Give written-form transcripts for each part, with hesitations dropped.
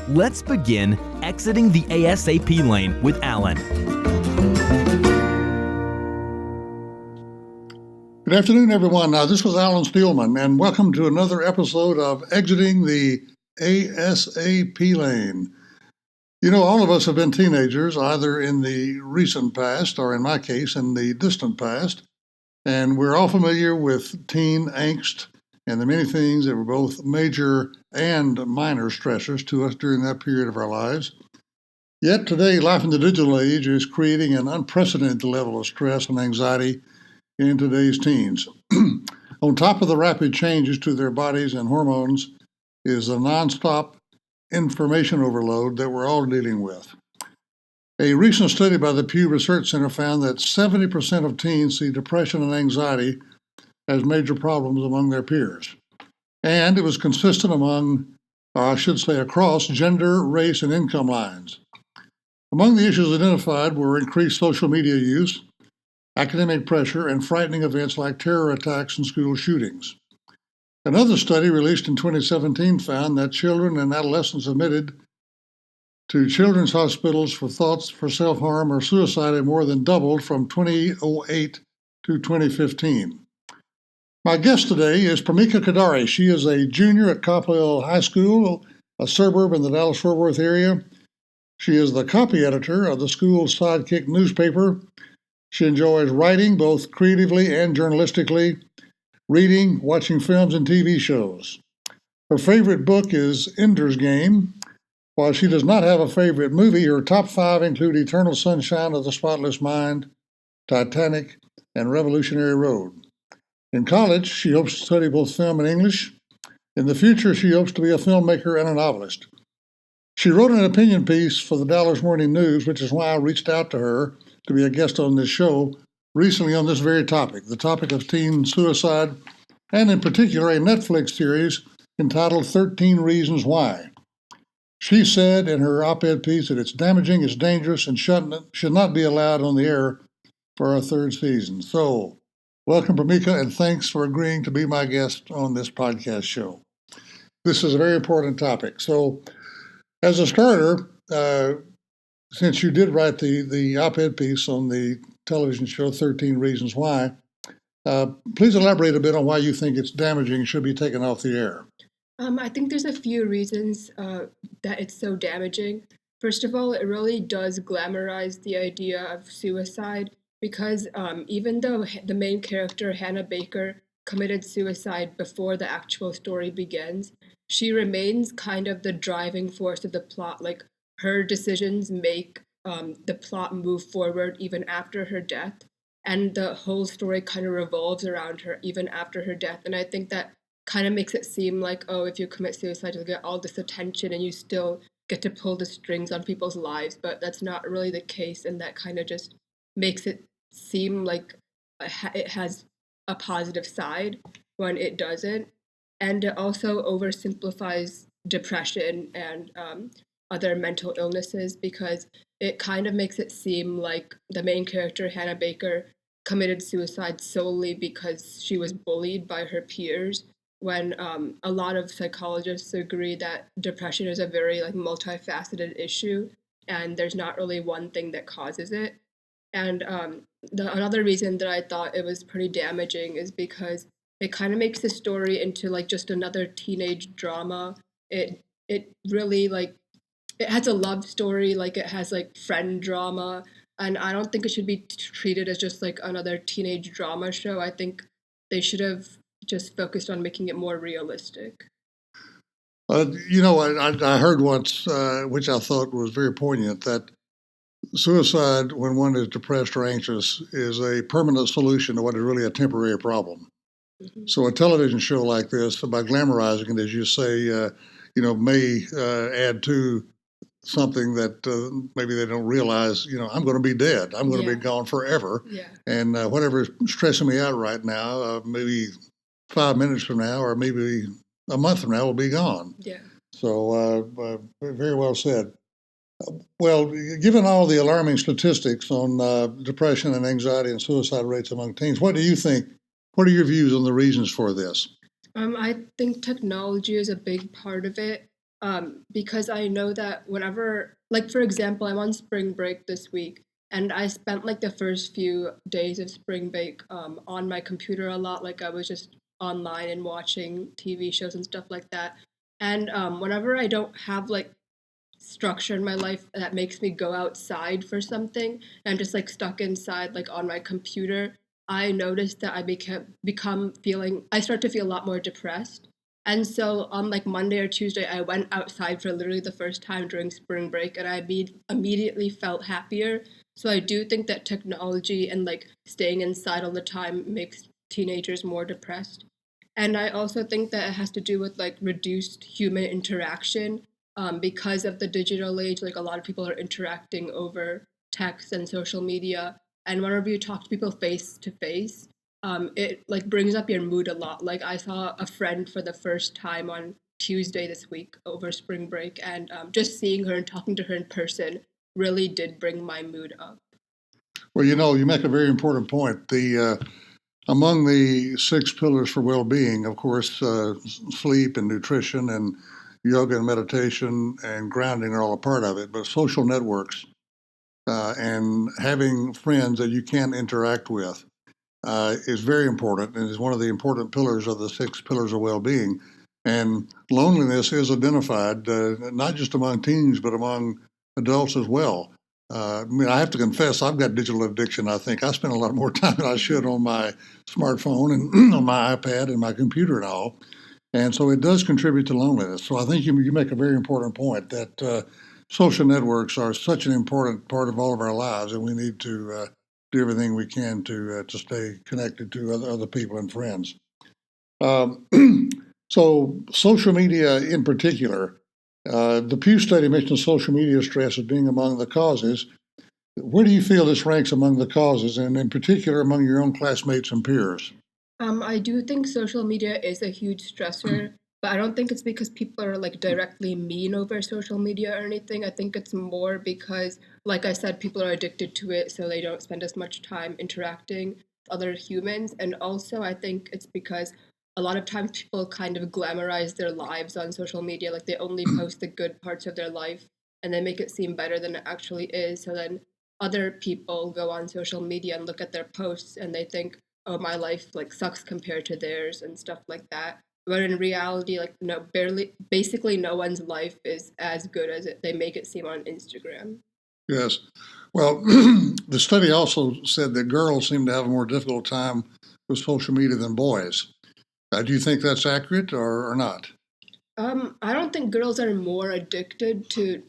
Let's begin exiting the A.S.A.P lane with Alan. Good afternoon, everyone. This was Alan Steelman, and welcome to another episode of Exiting the A.S.A.P lane. You know, all of us have been teenagers, either in the recent past or, in my case, in the distant past, and we're all familiar with teen angst and the many things that were both major and minor stressors to us during that period of our lives. Yet today, life in the digital age is creating an unprecedented level of stress and anxiety in today's teens. On top of the rapid changes to their bodies and hormones is the nonstop information overload that we're all dealing with. A recent study by the Pew Research Center found that 70% of teens see depression and anxiety as major problems among their peers. And it was consistent across gender, race, and income lines. Among the issues identified were increased social media use, academic pressure, and frightening events like terror attacks and school shootings. Another study released in 2017 found that children and adolescents admitted to children's hospitals for thoughts for self-harm or suicide had more than doubled from 2008 to 2015. My guest today is Pramika Kadari. She is a junior at Coppell High School, a suburb in the Dallas-Fort Worth area. She is the copy editor of the school's sidekick newspaper. She enjoys writing both creatively and journalistically, reading, watching films and TV shows. Her favorite book is Ender's Game. While she does not have a favorite movie, her top 5 include Eternal Sunshine of the Spotless Mind, Titanic, and Revolutionary Road. In college, she hopes to study both film and English. In the future, she hopes to be a filmmaker and a novelist. She wrote an opinion piece for the Dallas Morning News, which is why I reached out to her to be a guest on this show recently on this very topic, the topic of teen suicide, and in particular a Netflix series entitled 13 Reasons Why. She said in her op-ed piece that it's damaging, it's dangerous, and should not be allowed on the air for our 3rd season. So, welcome, Pramika, and thanks for agreeing to be my guest on this podcast show. This is a very important topic. So, as a starter, since you did write the op-ed piece on the television show 13 Reasons Why, please elaborate a bit on why you think it's damaging and should be taken off the air. I think there's a few reasons that it's so damaging. First of all, it really does glamorize the idea of suicide because even though the main character, Hannah Baker, committed suicide before the actual story begins, she remains kind of the driving force of the plot. Like, her decisions make the plot move forward even after her death, and the whole story kind of revolves around her even after her death. And I think that kind of makes it seem like, oh, if you commit suicide, you'll get all this attention and you still get to pull the strings on people's lives, but that's not really the case, and that kind of just makes it seem like it has a positive side when it doesn't. And it also oversimplifies depression and other mental illnesses because it kind of makes it seem like the main character, Hannah Baker, committed suicide solely because she was bullied by her peers, when a lot of psychologists agree that depression is a very multifaceted issue, and there's not really one thing that causes it. And another reason that I thought it was pretty damaging is because it kind of makes the story into just another teenage drama. It really it has a love story, it has friend drama, and I don't think it should be treated as just another teenage drama show. I think they should have just focused on making it more realistic. I heard once, which I thought was very poignant, that suicide, when one is depressed or anxious, is a permanent solution to what is really a temporary problem. Mm-hmm. So a television show like this, by glamorizing it, as you say, may add to something that maybe they don't realize, I'm going to be dead. I'm going to be gone forever. Yeah. And whatever's stressing me out right now, maybe 5 minutes from now or maybe a month from now will be gone. Yeah. So very well said. Well, given all the alarming statistics on depression and anxiety and suicide rates among teens, what do you think? What are your views on the reasons for this? I think technology is a big part of it. because I know that whenever, like for example, I'm on spring break this week, and I spent like the first few days of spring break on my computer a lot. Like I was just online and watching TV shows and stuff like that. And whenever I don't have like structure in my life that makes me go outside for something, and I'm just like stuck inside like on my computer, I noticed that I start to feel a lot more depressed. And so on like Monday or Tuesday, I went outside for literally the first time during spring break, and immediately felt happier. So I do think that technology and like staying inside all the time makes teenagers more depressed. And I also think that it has to do with like reduced human interaction, because of the digital age. Like a lot of people are interacting over text and social media. And whenever you talk to people face to face, it like brings up your mood a lot. Like I saw a friend for the first time on Tuesday this week over spring break, and just seeing her and talking to her in person really did bring my mood up. Well, you make a very important point. The among the six pillars for well-being, of course, sleep and nutrition and yoga and meditation and grounding are all a part of it. But social networks and having friends that you can interact with is very important and is one of the important pillars of the six pillars of well-being. And loneliness is identified not just among teens, but among adults as well. I mean, I have to confess, I've got digital addiction. I think I spend a lot more time than I should on my smartphone and on my iPad and my computer and all. And so it does contribute to loneliness. So I think you make a very important point that social networks are such an important part of all of our lives, and we need to do everything we can to stay connected to other people and friends. Um, so social media in particular, the Pew study mentioned social media stress as being among the causes. Where do you feel this ranks among the causes, and in particular among your own classmates and peers? I do think social media is a huge stressor, but I don't think it's because people are like directly mean over social media or anything. I think it's more because, like I said, people are addicted to it, so they don't spend as much time interacting with other humans. And also, I think it's because a lot of times people kind of glamorize their lives on social media. Like they only post the good parts of their life and they make it seem better than it actually is. So then other people go on social media and look at their posts and they think, oh, my life like sucks compared to theirs and stuff like that. But in reality, like no, barely, basically no one's life is as good as they make it seem on Instagram. Yes. Well, the study also said that girls seem to have a more difficult time with social media than boys. Do you think that's accurate or not? I don't think girls are more addicted to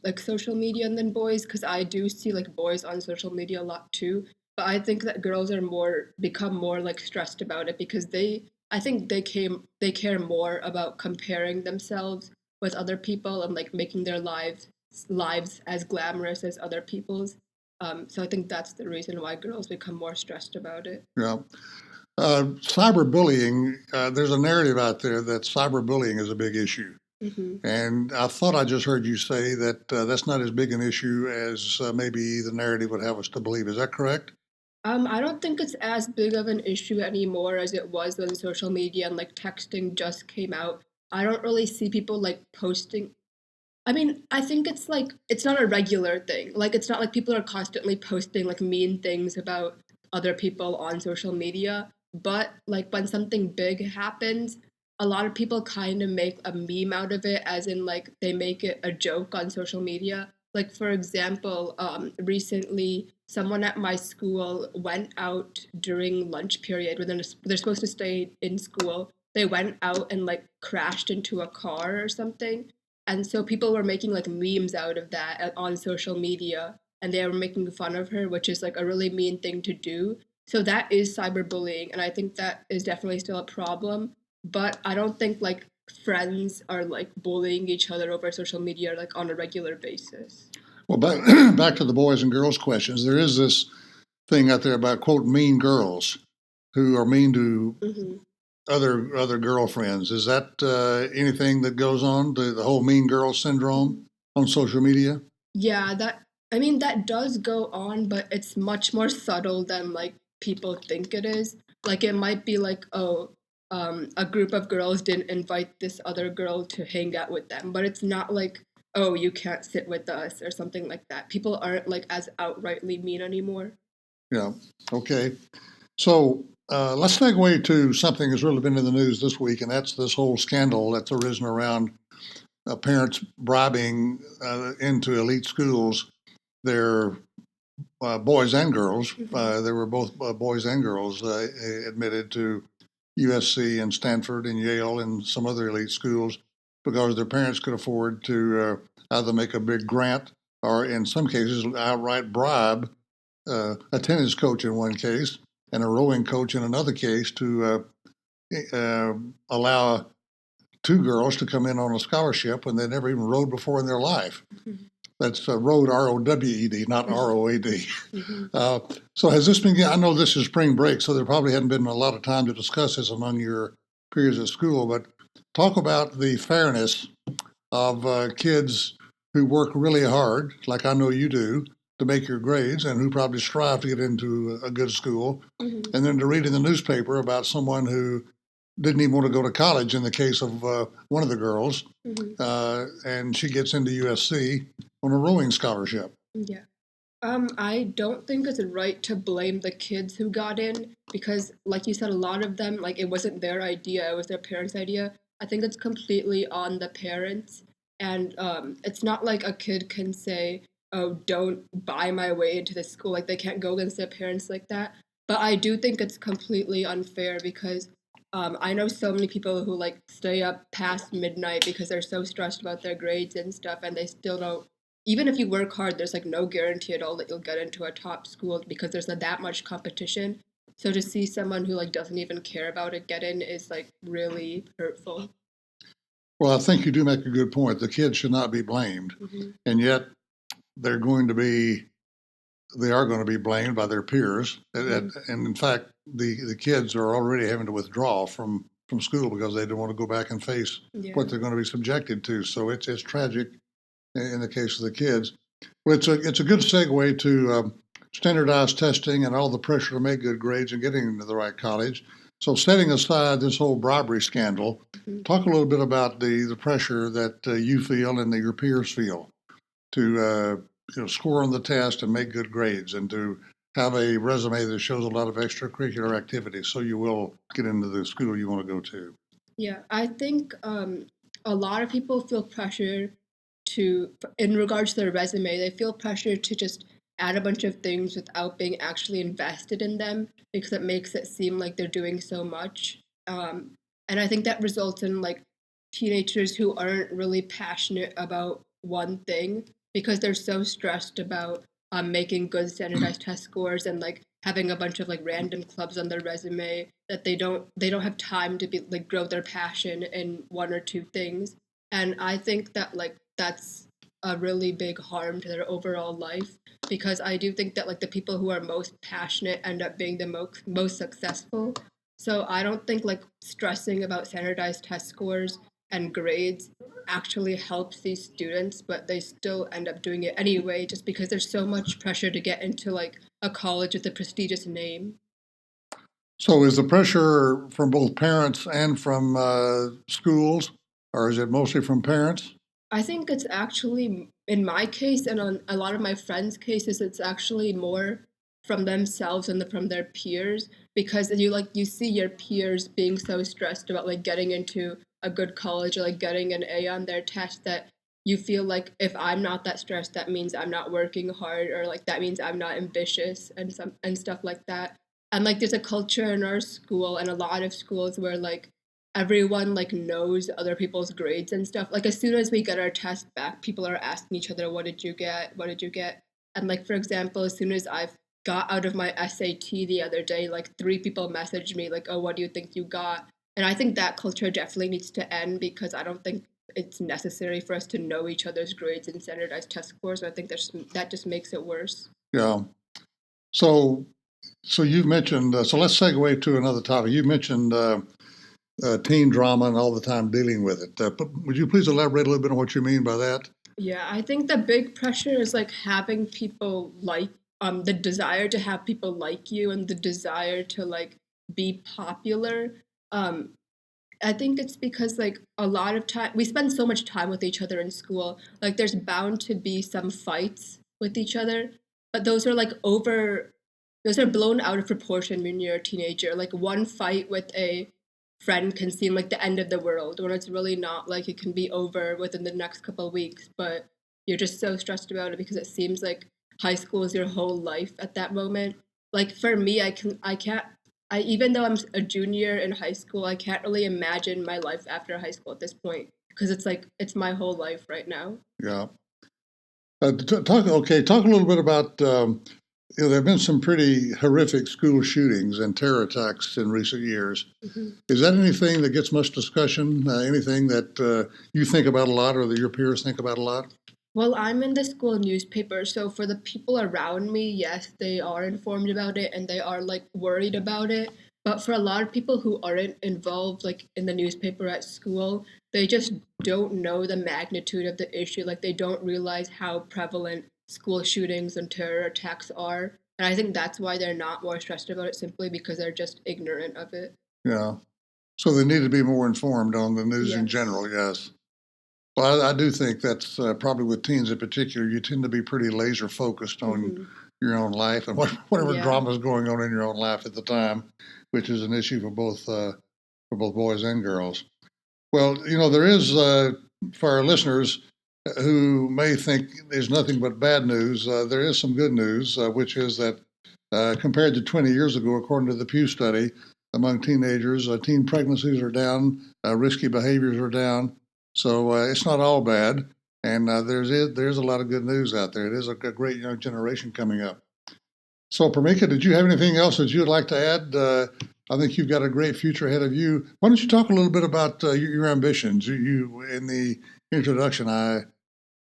like social media than boys, because I do see like boys on social media a lot too. But I think that girls are more become more like stressed about it because I think they care more about comparing themselves with other people and like making their lives as glamorous as other people's. So I think that's the reason why girls become more stressed about it. Yeah. Cyberbullying, there's a narrative out there that cyberbullying is a big issue. Hmm. And I thought I just heard you say that that's not as big an issue as maybe the narrative would have us to believe. Is that correct? I don't think it's as big of an issue anymore as it was when social media and like texting just came out. I don't really see people like posting. I mean, I think it's like it's not a regular thing. Like it's not like people are constantly posting like mean things about other people on social media. But like when something big happens, a lot of people kind of make a meme out of it, as in like they make it a joke on social media. Like for example, recently someone at my school went out during lunch period when they're supposed to stay in school. They went out and like crashed into a car or something, and so people were making like memes out of that on social media, and they were making fun of her, which is like a really mean thing to do. So that is cyberbullying, and I think that is definitely still a problem. But I don't think like friends are like bullying each other over social media like on a regular basis. Well, back, back to the boys and girls questions. There is this thing out there about, quote, mean girls who are mean to Hmm. other girlfriends. Is that anything that goes on, the whole mean girl syndrome on social media? Yeah, that I mean that does go on, but it's much more subtle than like people think it is. Like it might be like, oh, a group of girls didn't invite this other girl to hang out with them. But it's not like, oh, you can't sit with us or something like that. People aren't like as outrightly mean anymore. Yeah. Okay. So let's segue to something that's really been in the news this week, and that's this whole scandal that's arisen around parents bribing into elite schools their boys and girls. There were both boys and girls admitted to USC and Stanford and Yale and some other elite schools because their parents could afford to either make a big grant or, in some cases, outright bribe a tennis coach in one case and a rowing coach in another case to allow two girls to come in on a scholarship when they never even rowed before in their life. That's rowed, R-O-W-E-D, not R-O-A-D. So has this been, I know this is spring break, so there probably hadn't been a lot of time to discuss this among your peers at school, but talk about the fairness of kids who work really hard, like I know you do, to make your grades and who probably strive to get into a good school, and then to read in the newspaper about someone who didn't even want to go to college in the case of one of the girls, and she gets into USC on a rowing scholarship. Yeah. I don't think it's right to blame the kids who got in because, like you said, a lot of them, like, it wasn't their idea, it was their parents' idea. I think it's completely on the parents. And it's not like a kid can say, oh, don't buy my way into this school. Like, they can't go against their parents like that. But I do think it's completely unfair because I know so many people who, like, stay up past midnight because they're so stressed about their grades and stuff, and they still don't. Even if you work hard, there's like no guarantee at all that you'll get into a top school because there's not that much competition. So to see someone who like doesn't even care about it get in is like really hurtful. Well, I think you do make a good point. The kids should not be blamed, and yet they're going to be, they are going to be blamed by their peers. And in fact, the kids are already having to withdraw from school because they don't want to go back and face what they're going to be subjected to. So it's tragic in the case of the kids. Well, it's a good segue to standardized testing and all the pressure to make good grades and getting into the right college. So setting aside this whole bribery scandal, talk a little bit about the pressure that you feel and that your peers feel to score on the test and make good grades and to have a resume that shows a lot of extracurricular activities so you will get into the school you want to go to. Yeah, I think a lot of people feel pressure to, in regards to their resume, they feel pressure to just add a bunch of things without being actually invested in them because it makes it seem like they're doing so much. And I think that results in like teenagers who aren't really passionate about one thing because they're so stressed about making good standardized test scores and like having a bunch of like random clubs on their resume that they don't have time to be like grow their passion in one or two things. And I think that like that's a really big harm to their overall life because I do think that like the people who are most passionate end up being the most successful. So I don't think like stressing about standardized test scores and grades actually helps these students, but they still end up doing it anyway just because there's so much pressure to get into like a college with a prestigious name. So is the pressure from both parents and from schools, or is it mostly from parents? I think it's actually, in my case and on a lot of my friends' cases, it's actually more from themselves and from their peers because you see your peers being so stressed about like getting into a good college or like getting an A on their test that you feel like if I'm not that stressed, that means I'm not working hard or like that means I'm not ambitious and stuff like that. And like there's a culture in our school and a lot of schools where like everyone like knows other people's grades and stuff. Like as soon as we get our test back, people are asking each other, "What did you get? What did you get?" And like for example, as soon as I've got out of my SAT the other day, like 3 people messaged me like, "Oh, what do you think you got?" And I think that culture definitely needs to end because I don't think it's necessary for us to know each other's grades and standardized test scores. I think that just makes it worse. Yeah. So you've mentioned. So let's segue to another topic. You mentioned teen drama and all the time dealing with it. But would you please elaborate a little bit on what you mean by that? Yeah, I think the big pressure is like having people like the desire to have people like you and the desire to like be popular. I think it's because like a lot of time we spend so much time with each other in school. Like there's bound to be some fights with each other, but those are blown out of proportion when you're a teenager. Like one fight with a friend can seem like the end of the world when it's really not. Like it can be over within the next couple of weeks, but you're just so stressed about it because it seems like high school is your whole life at that moment. Like for me, I can't even though I'm a junior in high school, I can't really imagine my life after high school at this point because it's like it's my whole life right now. Yeah. Talk a little bit about, there have been some pretty horrific school shootings and terror attacks in recent years. Mm-hmm. Is that anything that gets much discussion? Anything that you think about a lot or that your peers think about a lot? Well, I'm in the school newspaper, so for the people around me, yes, they are informed about it and they are like worried about it. But for a lot of people who aren't involved like in the newspaper at school, they just don't know the magnitude of the issue. Like they don't realize how prevalent school shootings and terror attacks are. And I think that's why they're not more stressed about it simply because they're just ignorant of it. Yeah. So they need to be more informed on the news in Yes. general, yes. Well, I do think that's probably with teens in particular, you tend to be pretty laser focused on Mm-hmm. your own life and whatever Yeah. drama is going on in your own life at the time, which is an issue for both boys and girls. Well, there is for our listeners who may think there's nothing but bad news. There is some good news, which is that compared to 20 years ago, according to the Pew study, among teenagers, teen pregnancies are down, risky behaviors are down. So it's not all bad, and there's a lot of good news out there. It is a great young generation coming up. So, Pramika, did you have anything else that you'd like to add? I think you've got a great future ahead of you. Why don't you talk a little bit about your ambitions? You in the introduction, I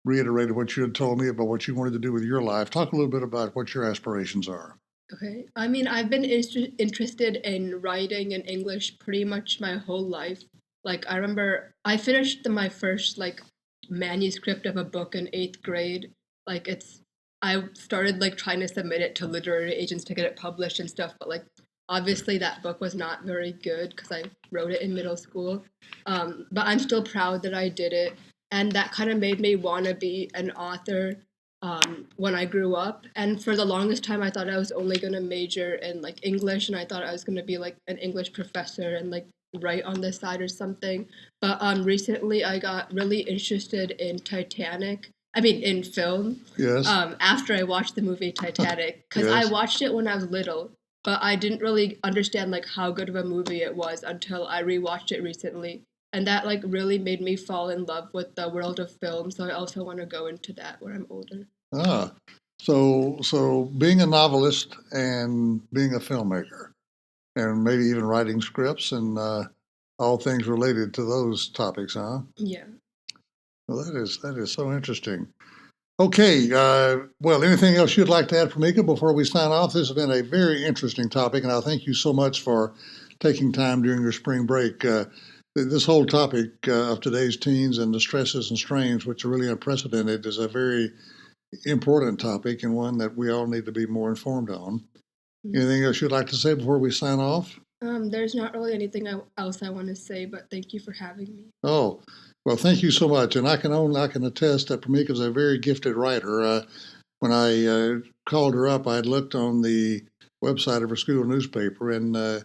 reiterated what you had told me about what you wanted to do with your life. Talk a little bit about what your aspirations are. Okay. I mean, I've been interested in writing in English pretty much my whole life. Like, I remember I finished my first, like, manuscript of a book in 8th grade. Like, I started, like, trying to submit it to literary agents to get it published and stuff, but, like, obviously that book was not very good because I wrote it in middle school. But I'm still proud that I did it. And that kind of made me want to be an author when I grew up. And for the longest time, I thought I was only going to major in like English, and I thought I was going to be like an English professor and like write on the side or something. But recently, I got really interested in Titanic. I mean, in film. Yes. After I watched the movie Titanic, because Yes. I watched it when I was little, but I didn't really understand like how good of a movie it was until I rewatched it recently. And that like really made me fall in love with the world of film. So I also want to go into that when I'm older. Ah, so being a novelist and being a filmmaker, and maybe even writing scripts and all things related to those topics, huh? Yeah. Well, that is so interesting. Okay, well, anything else you'd like to add, Pramika, before we sign off? This has been a very interesting topic, and I thank you so much for taking time during your spring break. This whole topic of today's teens and the stresses and strains, which are really unprecedented, is a very important topic and one that we all need to be more informed on. Mm-hmm. Anything else you'd like to say before we sign off? There's not really anything else I want to say, but thank you for having me. Oh, well, thank you so much. And I can attest that Pramika is a very gifted writer. When I called her up, I had looked on the website of her school newspaper, and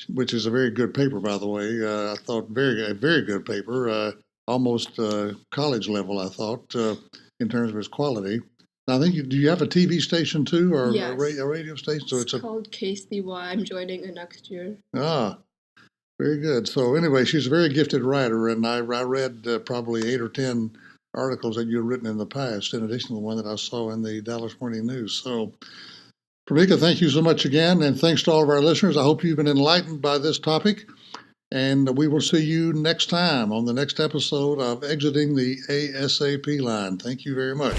which is a very good paper, by the way. I thought a very good paper, almost college level, I thought, in terms of its quality. Now, I think, do you have a TV station too, or yes. a radio station? So it's called KCY. I'm joining it next year. Ah, very good. So anyway, she's a very gifted writer, and I read probably 8 or 10 articles that you've written in the past, in addition to the one that I saw in the Dallas Morning News. So, Pramika, thank you so much again, and thanks to all of our listeners. I hope you've been enlightened by this topic, and we will see you next time on the next episode of Exiting the A.S.A.P. Line. Thank you very much.